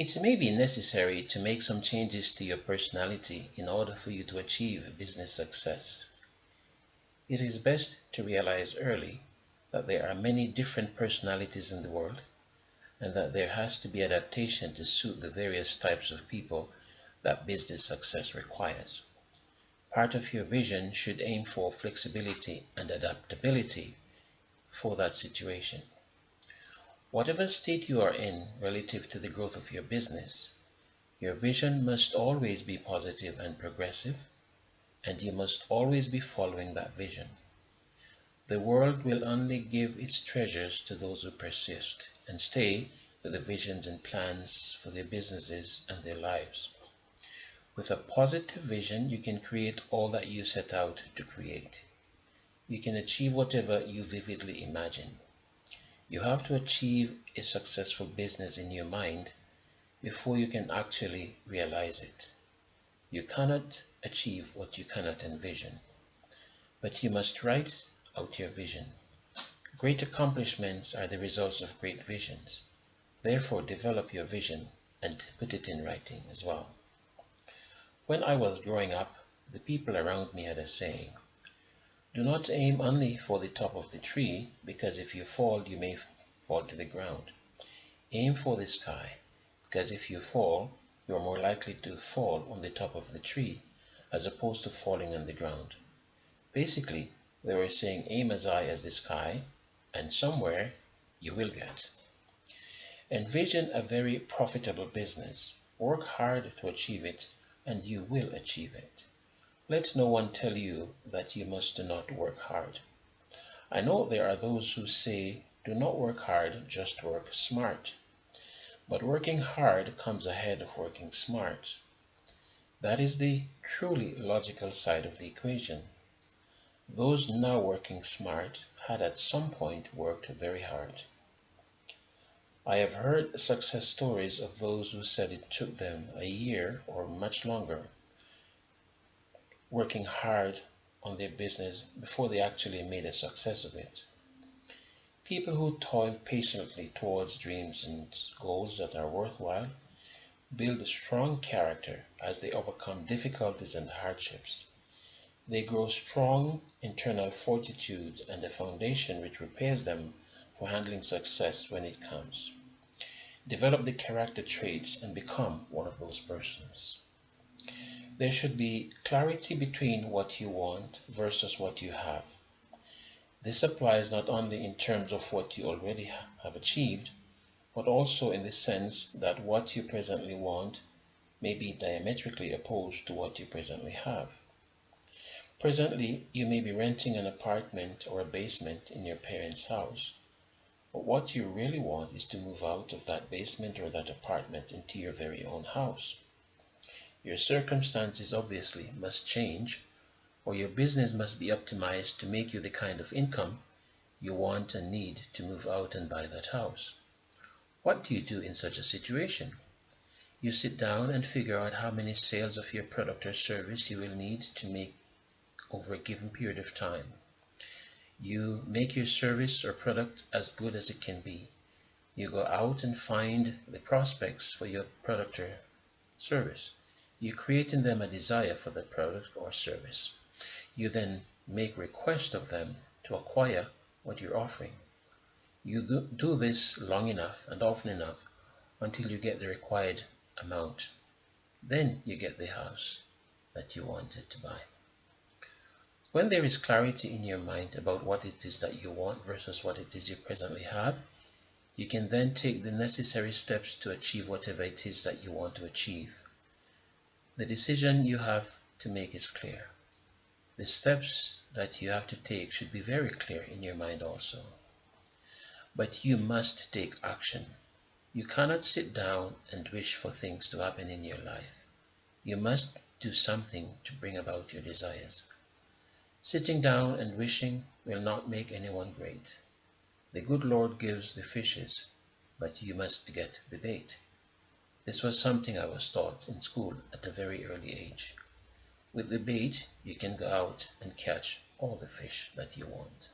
It may be necessary to make some changes to your personality in order for you to achieve business success. It is best to realize early that there are many different personalities in the world and that there has to be adaptation to suit the various types of people that business success requires. Part of your vision should aim for flexibility and adaptability for that situation. Whatever state you are in relative to the growth of your business, your vision must always be positive and progressive, and you must always be following that vision. The world will only give its treasures to those who persist and stay with the visions and plans for their businesses and their lives. With a positive vision, you can create all that you set out to create. You can achieve whatever you vividly imagine. You have to achieve a successful business in your mind before you can actually realize it. You cannot achieve what you cannot envision, but you must write out your vision. Great accomplishments are the results of great visions. Therefore, develop your vision and put it in writing as well. When I was growing up, the people around me had a saying, "Do not aim only for the top of the tree, because if you fall, you may fall to the ground. Aim for the sky, because if you fall, you are more likely to fall on the top of the tree, as opposed to falling on the ground." Basically, they were saying aim as high as the sky, and somewhere you will get. Envision a very profitable business. Work hard to achieve it, and you will achieve it. Let no one tell you that you must not work hard. I know there are those who say, do not work hard, just work smart. But working hard comes ahead of working smart. That is the truly logical side of the equation. Those now working smart had at some point worked very hard. I have heard success stories of those who said it took them a year or much longer working hard on their business before they actually made a success of it. People who toil patiently towards dreams and goals that are worthwhile build a strong character as they overcome difficulties and hardships. They grow strong internal fortitude and a foundation which prepares them for handling success when it comes. Develop the character traits and become one of those persons. There should be clarity between what you want versus what you have. This applies not only in terms of what you already have achieved, but also in the sense that what you presently want may be diametrically opposed to what you presently have. Presently, you may be renting an apartment or a basement in your parents' house, but what you really want is to move out of that basement or that apartment into your very own house. Your circumstances obviously must change, or your business must be optimized to make you the kind of income you want and need to move out and buy that house. What do you do in such a situation? You sit down and figure out how many sales of your product or service you will need to make over a given period of time. You make your service or product as good as it can be. You go out and find the prospects for your product or service. You create in them a desire for that product or service. You then make request of them to acquire what you're offering. You do this long enough and often enough until you get the required amount. Then you get the house that you wanted to buy. When there is clarity in your mind about what it is that you want versus what it is you presently have, you can then take the necessary steps to achieve whatever it is that you want to achieve. The decision you have to make is clear. The steps that you have to take should be very clear in your mind also. But you must take action. You cannot sit down and wish for things to happen in your life. You must do something to bring about your desires. Sitting down and wishing will not make anyone great. The good Lord gives the fishes, but you must get the bait. This was something I was taught in school at a very early age. With the bait, you can go out and catch all the fish that you want.